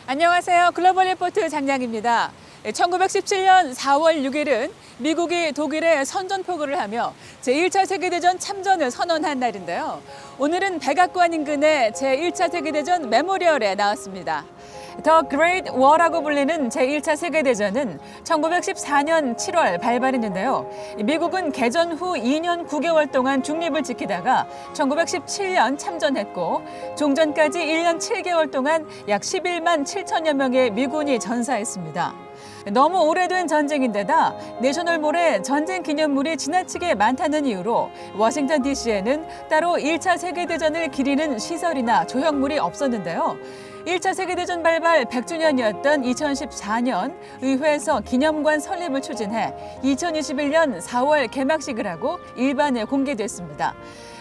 안녕하세요. 글로벌 리포트 장량입니다. 1917년 4월 6일은 미국이 독일에 선전포고를 하며 제1차 세계대전 참전을 선언한 날인데요. 오늘은 백악관 인근의 제1차 세계대전 메모리얼에 나왔습니다. The Great War라고 불리는 제1차 세계대전은 1914년 7월 발발했는데요. 미국은 개전 후 2년 9개월 동안 중립을 지키다가 1917년 참전했고 종전까지 1년 7개월 동안 약 11만 7천여 명의 미군이 전사했습니다. 너무 오래된 전쟁인데다 내셔널몰에 전쟁 기념물이 지나치게 많다는 이유로 워싱턴 DC에는 따로 1차 세계대전을 기리는 시설이나 조형물이 없었는데요. 1차 세계대전 발발 100주년이었던 2014년 의회에서 기념관 설립을 추진해 2021년 4월 개막식을 하고 일반에 공개됐습니다.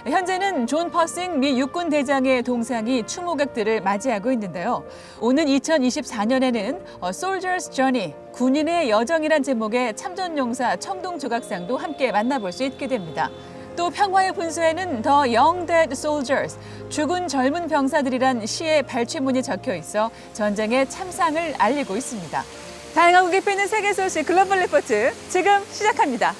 현재는 존 퍼싱 미 육군 대장의 동상이 추모객들을 맞이하고 있는데요. 오는 2024년에는 A Soldier's Journey, 군인의 여정이란 제목의 참전용사 청동 조각상도 함께 만나볼 수 있게 됩니다. 또 평화의 분수에는 The Young Dead Soldiers, 죽은 젊은 병사들이란 시의 발췌문이 적혀 있어 전쟁의 참상을 알리고 있습니다. 다양하고 깊이 있는 세계 소식 글로벌 리포트 지금 시작합니다.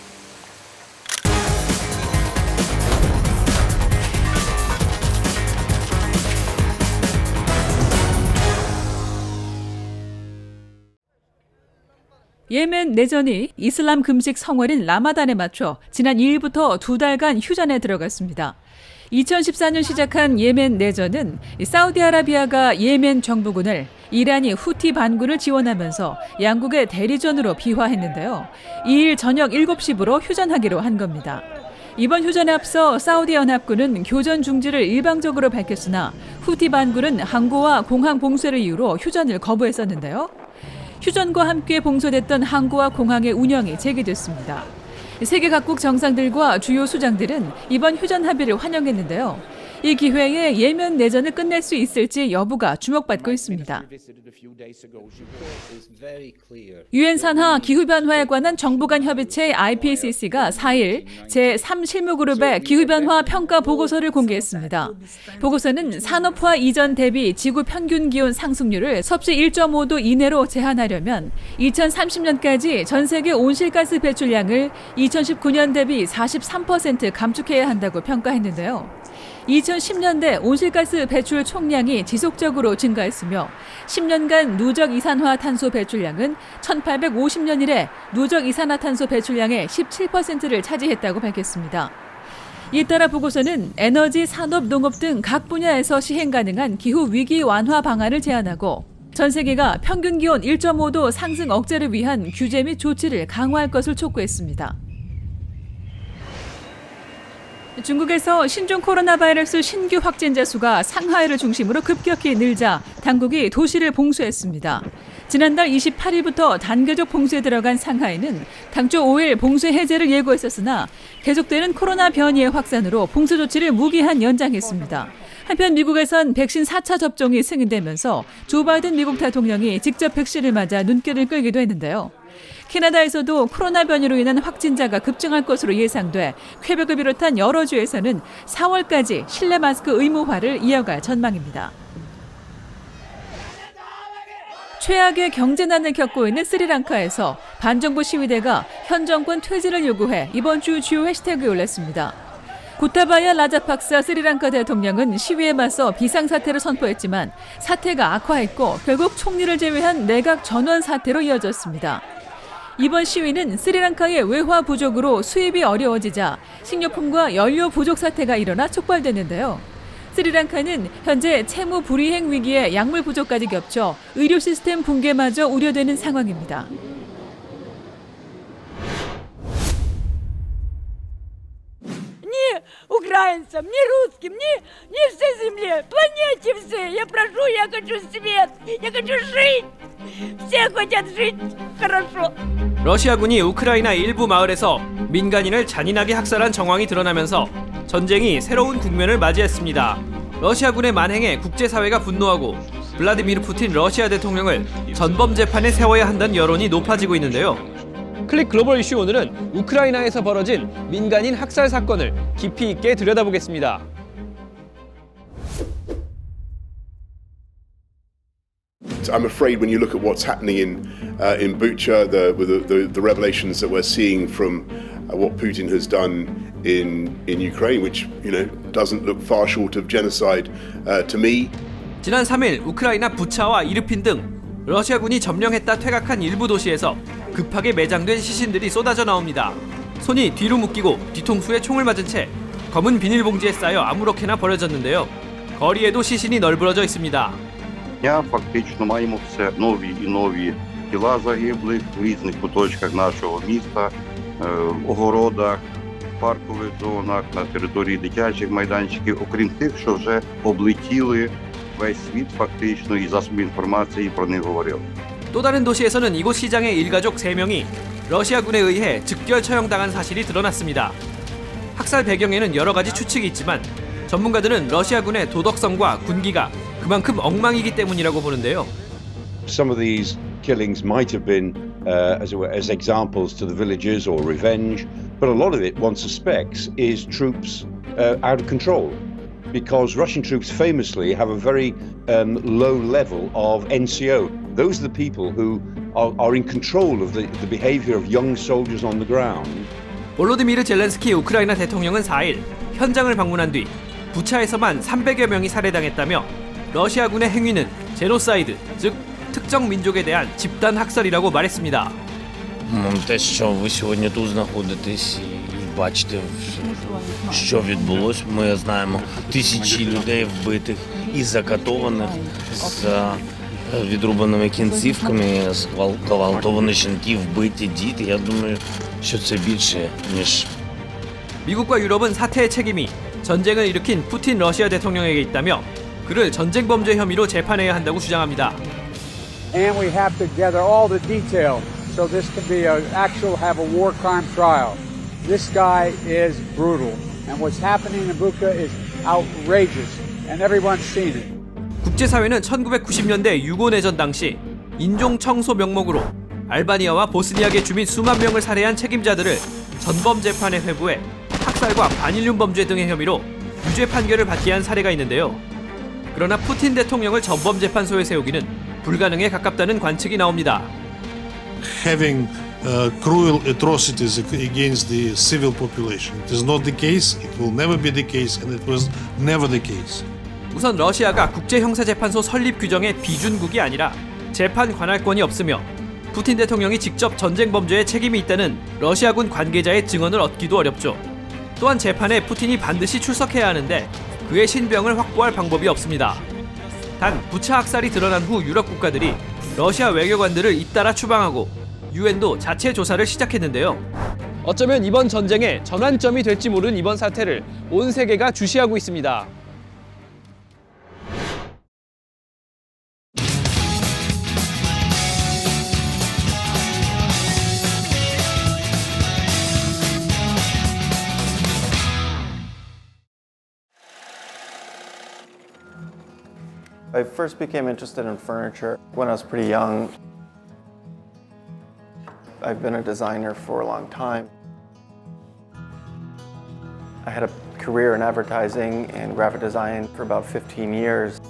예멘 내전이 이슬람 금식 성월인 라마단에 맞춰 지난 2일부터 2달간 휴전에 들어갔습니다. 2014년 시작한 예멘 내전은 사우디아라비아가 예멘 정부군을 이란이 후티 반군을 지원하면서 양국의 대리전으로 비화했는데요. 2일 저녁 7시부로 휴전하기로 한 겁니다. 이번 휴전에 앞서 사우디 연합군은 교전 중지를 일방적으로 밝혔으나 후티 반군은 항구와 공항 봉쇄를 이유로 휴전을 거부했었는데요. 휴전과 함께 봉쇄됐던 항구와 공항의 운영이 재개됐습니다. 세계 각국 정상들과 주요 수장들은 이번 휴전 합의를 환영했는데요. 이 기회에 예멘 내전을 끝낼 수 있을지 여부가 주목받고 있습니다. 유엔 산하 기후변화에 관한 정부 간 협의체 IPCC가 4일 제3실무그룹의 기후변화 평가 보고서를 공개했습니다. 보고서는 산업화 이전 대비 지구 평균 기온 상승률을 섭씨 1.5도 이내로 제한하려면 2030년까지 전 세계 온실가스 배출량을 2019년 대비 43% 감축해야 한다고 평가했는데요. 2010년대 온실가스 배출 총량이 지속적으로 증가했으며 10년간 누적 이산화탄소 배출량은 1850년 이래 누적 이산화탄소 배출량의 17%를 차지했다고 밝혔습니다. 이에 따라 보고서는 에너지, 산업, 농업 등 각 분야에서 시행 가능한 기후 위기 완화 방안을 제안하고 전 세계가 평균 기온 1.5도 상승 억제를 위한 규제 및 조치를 강화할 것을 촉구했습니다. 중국에서 신종 코로나 바이러스 신규 확진자 수가 상하이를 중심으로 급격히 늘자 당국이 도시를 봉쇄했습니다. 지난달 28일부터 단계적 봉쇄에 들어간 상하이는 당초 5일 봉쇄 해제를 예고했었으나 계속되는 코로나 변이의 확산으로 봉쇄 조치를 무기한 연장했습니다. 한편 미국에선 백신 4차 접종이 승인되면서 조 바이든 미국 대통령이 직접 백신을 맞아 눈길을 끌기도 했는데요. 캐나다에서도 코로나 변이로 인한 확진자가 급증할 것으로 예상돼 퀘벡을 비롯한 여러 주에서는 4월까지 실내 마스크 의무화를 이어갈 전망입니다. 최악의 경제난을 겪고 있는 스리랑카에서 반정부 시위대가 현 정권 퇴진을 요구해 이번 주 주요 해시태그에 올렸습니다. 고타바야 라자팍사 스리랑카 대통령은 시위에 맞서 비상사태를 선포했지만 사태가 악화했고 결국 총리를 제외한 내각 전원 사태로 이어졌습니다. 이번 시위는 스리랑카의 외화 부족으로 수입이 어려워지자 식료품과 연료 부족 사태가 일어나 촉발됐는데요. 스리랑카는 현재 채무 불이행 위기에 약물 부족까지 겹쳐 의료 시스템 붕괴마저 우려되는 상황입니다. Украинцам, ни русским, ни всей земле, планете все. Я прошу, я хочу свет, я хочу жить. Все хотят жить хорошо. 러시아군이 우크라이나 일부 마을에서 민간인을 잔인하게 학살한 정황이 드러나면서 전쟁이 새로운 국면을 맞이했습니다. 러시아군의 만행에 국제사회가 분노하고 블라디미르 푸틴 러시아 대통령을 전범 재판에 세워야 한다는 여론이 높아지고 있는데요. 클릭 글로벌 이슈 오늘은 우크라이나에서 벌어진 민간인 학살 사건을 깊이 있게 들여다보겠습니다. I'm afraid when you look at what's happening in Bucha, the revelations that we're seeing from what Putin has done in Ukraine, which doesn't look far short of genocide to me. 지난 3일 우크라이나 부차와 이르핀 등 러시아군이 점령했다 퇴각한 일부 도시에서 급하게 매장된 시신들이 쏟아져 나옵니다. 손이 뒤로 묶이고 뒤통수에 총을 맞은 채 검은 비닐봉지에 쌓여 아무렇게나 버려졌는데요. 거리에도 시신이 널브러져 있습니다. Дня фактично маємо все нові і нові тіла загиблих в різних куточках нашого міста, огородах, паркових зонах, на території дитячих майданчиків, окрім тих, що вже облетіли весь світ фактично і засоби інформації про них говорили. 또 다른 도시에서는 이곳 시장의 일가족 3명이 러시아군에 의해 즉결 처형당한 사실이 드러났습니다. 학살 배경에는 여러 가지 추측이 있지만 전문가들은 러시아군의 도덕성과 군기가 그만큼 엉망이기 때문이라고 보는데요. Some of these killings might have been as examples to the villagers or revenge, but a lot of it, one suspects, is troops out of control. Because Russian troops famously have a very low level of NCO. Those are the people who are in control of the behavior of young soldiers on the ground. 볼로디미르 젤렌스키 우크라이나 대통령은 4일 현장을 방문한 뒤 부차에서만 300여 명이 살해당했다며 러시아군의 행위는 제노사이드, 즉 특정 민족에 대한 집단 학살이라고 말했습니다. Те, що ви сьогодні тут знаходитесь і бачите, що відбулось, ми знаємо тисячі людей вбитих і закатованих з відрубаними кінцівками, зґвалтовані жінки, вбиті діти. Я думаю, що це більше, ніж 미국과 유럽은 사태의 책임이 전쟁을 일으킨 푸틴 러시아 대통령에게 있다며 그를 전쟁 범죄 혐의로 재판해야 한다고 주장합니다. And we have to gather all the detail so this can be have a war crime trial. This guy is brutal, and what's happening in Bucha is outrageous, and everyone's seen it. 국제사회는 1990년대 유고내전 당시 인종 청소 명목으로 알바니아와 보스니아계 주민 수만 명을 살해한 책임자들을 전범 재판에 회부해 학살과 반인륜 범죄 등의 혐의로 유죄 판결을 받게 한 사례가 있는데요. 그러나 푸틴 대통령을 전범 재판소에 세우기는 불가능에 가깝다는 관측이 나옵니다. Having cruel atrocities against the civil population. It is not the case, it will never be the case, and it was never the case. 우선 러시아가 국제형사재판소 설립 규정의 비준국이 아니라 재판 관할권이 없으며 푸틴 대통령이 직접 전쟁 범죄에 책임이 있다는 러시아군 관계자의 증언을 얻기도 어렵죠. 또한 재판에 푸틴이 반드시 출석해야 하는데 그의 신병을 확보할 방법이 없습니다. 단 부차 학살이 드러난 후 유럽 국가들이 러시아 외교관들을 잇따라 추방하고 유엔도 자체 조사를 시작했는데요. 어쩌면 이번 전쟁의 전환점이 될지 모르는 이번 사태를 온 세계가 주시하고 있습니다. I first became interested in furniture when I was pretty young. I've been a designer for a long time. I had a career in advertising and graphic design for about 15 years.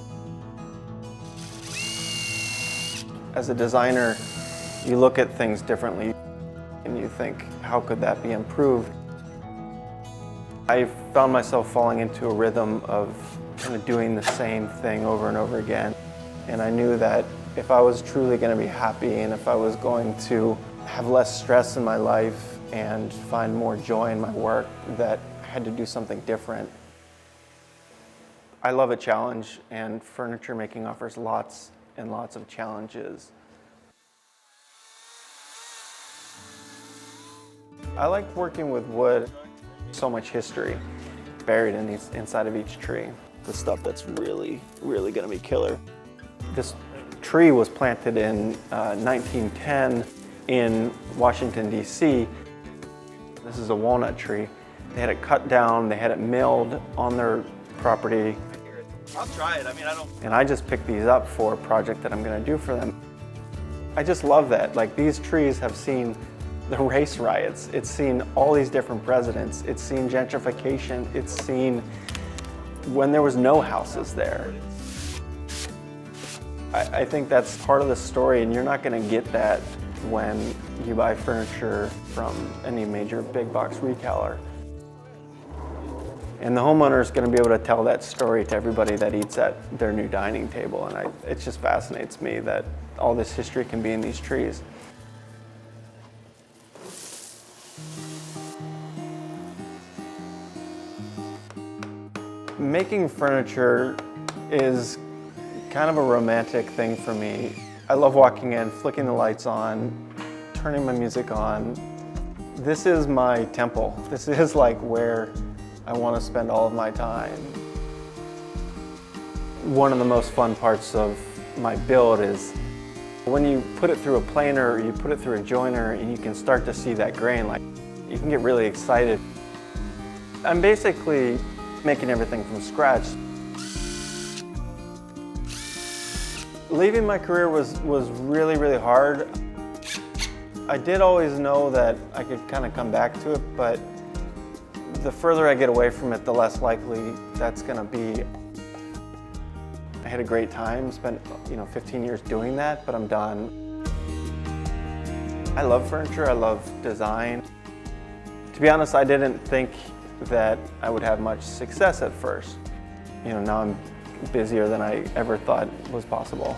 As a designer, you look at things differently and you think, how could that be improved? I found myself falling into a rhythm of kind of doing the same thing over and over again. And I knew that if I was truly going to be happy and if I was going to have less stress in my life and find more joy in my work, that I had to do something different. I love a challenge, and furniture making offers lots and lots of challenges. I like working with wood. So much history buried inside of each tree. The stuff that's really, really going to be killer. This tree was planted in 1910 in Washington, D.C. This is a walnut tree. They had it cut down, they had it milled on their property. I'll try it. And I just picked these up for a project that I'm going to do for them. I just love that. Like, these trees have seen the race riots. It's seen all these different presidents. It's seen gentrification. It's seen when there was no houses there. I think that's part of the story, and you're not going to get that when you buy furniture from any major big box retailer. And the homeowner is going to be able to tell that story to everybody that eats at their new dining table, and it just fascinates me that all this history can be in these trees. Making furniture is kind of a romantic thing for me. I love walking in, flicking the lights on, turning my music on. This is my temple. This is like where I want to spend all of my time. One of the most fun parts of my build is when you put it through a planer or you put it through a joiner and you can start to see that grain, like you can get really excited. I'm basically making everything from scratch. Leaving my career was really, really hard. I did always know that I could kind of come back to it, but the further I get away from it, the less likely that's going to be. I had a great time, spent 15 years doing that, but I'm done. I love furniture, I love design. To be honest, I didn't think that I would have much success at first. Now I'm busier than I ever thought was possible.